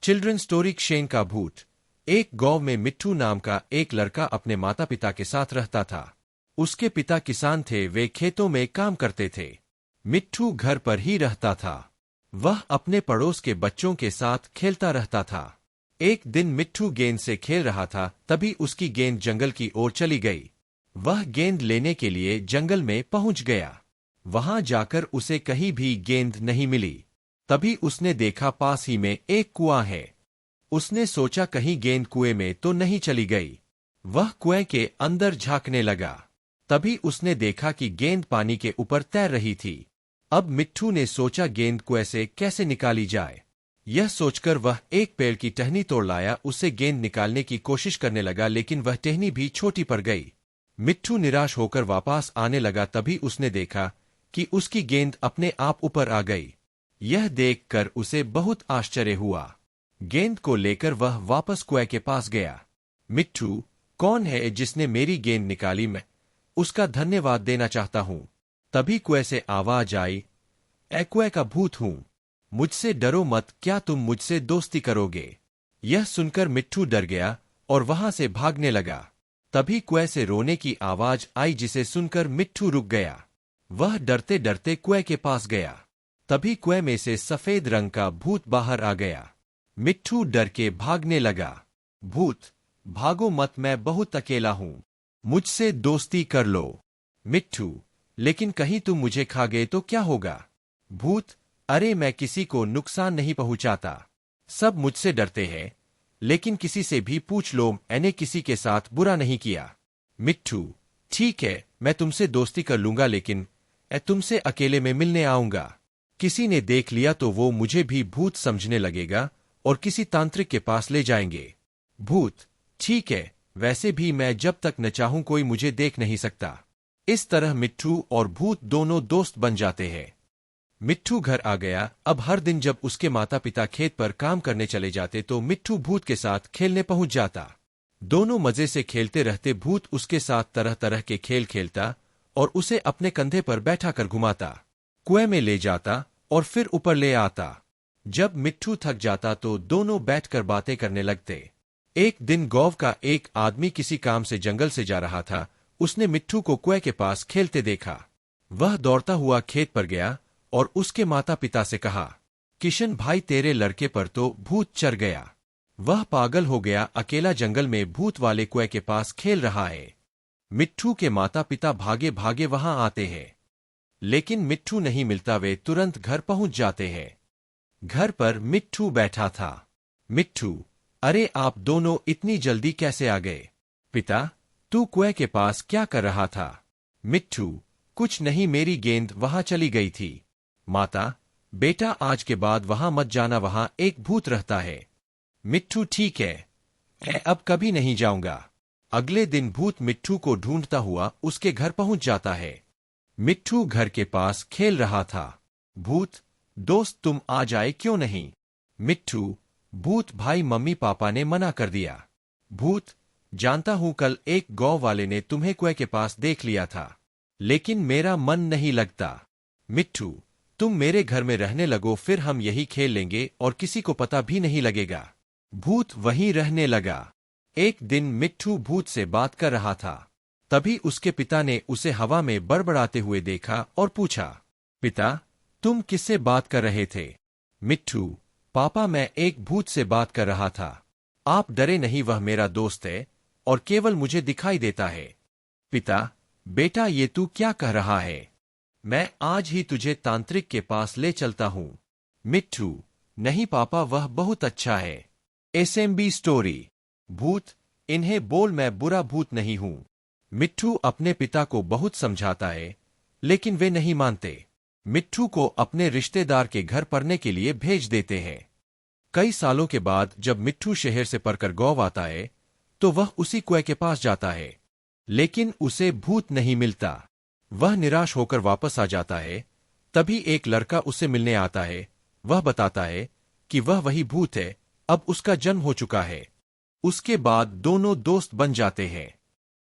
Children story Shane का भूत। एक गांव में मिट्ठू नाम का एक लड़का अपने माता पिता के साथ रहता था। उसके पिता किसान थे, वे खेतों में काम करते थे। मिट्ठू घर पर ही रहता था। वह अपने पड़ोस के बच्चों के साथ खेलता रहता था। एक दिन मिट्ठू गेंद से खेल रहा था, तभी उसकी गेंद जंगल की ओर चली गई। वह गेंद लेने के लिए जंगल में पहुंच गया। वहां जाकर उसे कहीं भी गेंद नहीं मिली। तभी उसने देखा पास ही में एक कुआं है। उसने सोचा कहीं गेंद कुएं में तो नहीं चली गई। वह कुएं के अंदर झांकने लगा। तभी उसने देखा कि गेंद पानी के ऊपर तैर रही थी। अब मिट्ठू ने सोचा गेंद कुएं से कैसे निकाली जाए। यह सोचकर वह एक पेड़ की टहनी तोड़ लाया, उससे गेंद निकालने की कोशिश करने लगा, लेकिन वह टहनी भी छोटी पड़ गई। मिट्ठू निराश होकर वापस आने लगा। तभी उसने देखा कि उसकी गेंद अपने आप ऊपर आ गई। यह देखकर उसे बहुत आश्चर्य हुआ। गेंद को लेकर वह वापस कुएं के पास गया। मिट्ठू, कौन है जिसने मेरी गेंद निकाली? मैं उसका धन्यवाद देना चाहता हूं। तभी कुएं से आवाज आई, ए कुएं का भूत हूं, मुझसे डरो मत, क्या तुम मुझसे दोस्ती करोगे? यह सुनकर मिट्ठू डर गया और वहां से भागने लगा। तभी कुएं से रोने की आवाज आई, जिसे सुनकर मिट्ठू रुक गया। वह डरते डरते कुएं के पास गया। तभी कुएं में से सफेद रंग का भूत बाहर आ गया। मिट्ठू डर के भागने लगा। भूत, भागो मत, मैं बहुत अकेला हूं, मुझसे दोस्ती कर लो। मिट्ठू, लेकिन कहीं तुम मुझे खा गए तो क्या होगा? भूत, अरे मैं किसी को नुकसान नहीं पहुंचाता, सब मुझसे डरते हैं, लेकिन किसी से भी पूछ लो, मैंने किसी के साथ बुरा नहीं किया। मिट्ठू, ठीक है, मैं तुमसे दोस्ती कर लूंगा, लेकिन मैं तुमसे अकेले में मिलने आऊंगा। किसी ने देख लिया तो वो मुझे भी भूत समझने लगेगा और किसी तांत्रिक के पास ले जाएंगे। भूत, ठीक है, वैसे भी मैं जब तक न चाहूं कोई मुझे देख नहीं सकता। इस तरह मिट्ठू और भूत दोनों दोस्त बन जाते हैं। मिट्ठू घर आ गया। अब हर दिन जब उसके माता पिता खेत पर काम करने चले जाते तो मिट्ठू भूत के साथ खेलने पहुंच जाता। दोनों मजे से खेलते रहते। भूत उसके साथ तरह तरह के खेल खेलता और उसे अपने कंधे पर बैठा कर घुमाता, कुएं में ले जाता और फिर ऊपर ले आता। जब मिट्ठू थक जाता तो दोनों बैठकर बातें करने लगते। एक दिन गांव का एक आदमी किसी काम से जंगल से जा रहा था। उसने मिट्ठू को कुएं के पास खेलते देखा। वह दौड़ता हुआ खेत पर गया और उसके माता पिता से कहा, किशन भाई, तेरे लड़के पर तो भूत चढ़ गया, वह पागल हो गया, अकेला जंगल में भूत वाले कुएं के पास खेल रहा है। मिट्ठू के माता पिता भागे भागे वहां आते हैं, लेकिन मिट्ठू नहीं मिलता। वे तुरंत घर पहुंच जाते हैं। घर पर मिट्ठू बैठा था। मिट्ठू, अरे आप दोनों इतनी जल्दी कैसे आ गए? पिता, तू कुएं के पास क्या कर रहा था? मिट्ठू, कुछ नहीं, मेरी गेंद वहां चली गई थी। माता, बेटा आज के बाद वहां मत जाना, वहां एक भूत रहता है। मिट्ठू, ठीक है, मैं अब कभी नहीं जाऊंगा। अगले दिन भूत मिट्ठू को ढूंढता हुआ उसके घर पहुंच जाता है। मिट्ठू घर के पास खेल रहा था। भूत, दोस्त तुम आज आए क्यों नहीं? मिट्ठू, भूत भाई, मम्मी पापा ने मना कर दिया। भूत, जानता हूं, कल एक गांव वाले ने तुम्हें कुएं के पास देख लिया था, लेकिन मेरा मन नहीं लगता। मिट्ठू, तुम मेरे घर में रहने लगो, फिर हम यही खेल लेंगे और किसी को पता भी नहीं लगेगा। भूत वहीं रहने लगा। एक दिन मिट्ठू भूत से बात कर रहा था। तभी उसके पिता ने उसे हवा में बड़बड़ाते हुए देखा और पूछा, पिता, तुम किससे बात कर रहे थे? मिट्ठू, पापा, मैं एक भूत से बात कर रहा था। आप डरे नहीं, वह मेरा दोस्त है और केवल मुझे दिखाई देता है। पिता, बेटा ये तू क्या कह रहा है? मैं आज ही तुझे तांत्रिक के पास ले चलता हूं। मिट्ठू, नहीं पापा, वह बहुत अच्छा है। SMB story. भूत, इन्हें बोल मैं बुरा भूत नहीं हूं। मिट्ठू अपने पिता को बहुत समझाता है, लेकिन वे नहीं मानते। मिट्ठू को अपने रिश्तेदार के घर पढ़ने के लिए भेज देते हैं। कई सालों के बाद जब मिट्ठू शहर से पढ़कर गांव आता है तो वह उसी कुएं के पास जाता है, लेकिन उसे भूत नहीं मिलता। वह निराश होकर वापस आ जाता है। तभी एक लड़का उससे मिलने आता है। वह बताता है कि वह वही भूत है, अब उसका जन्म हो चुका है। उसके बाद दोनों दोस्त बन जाते हैं।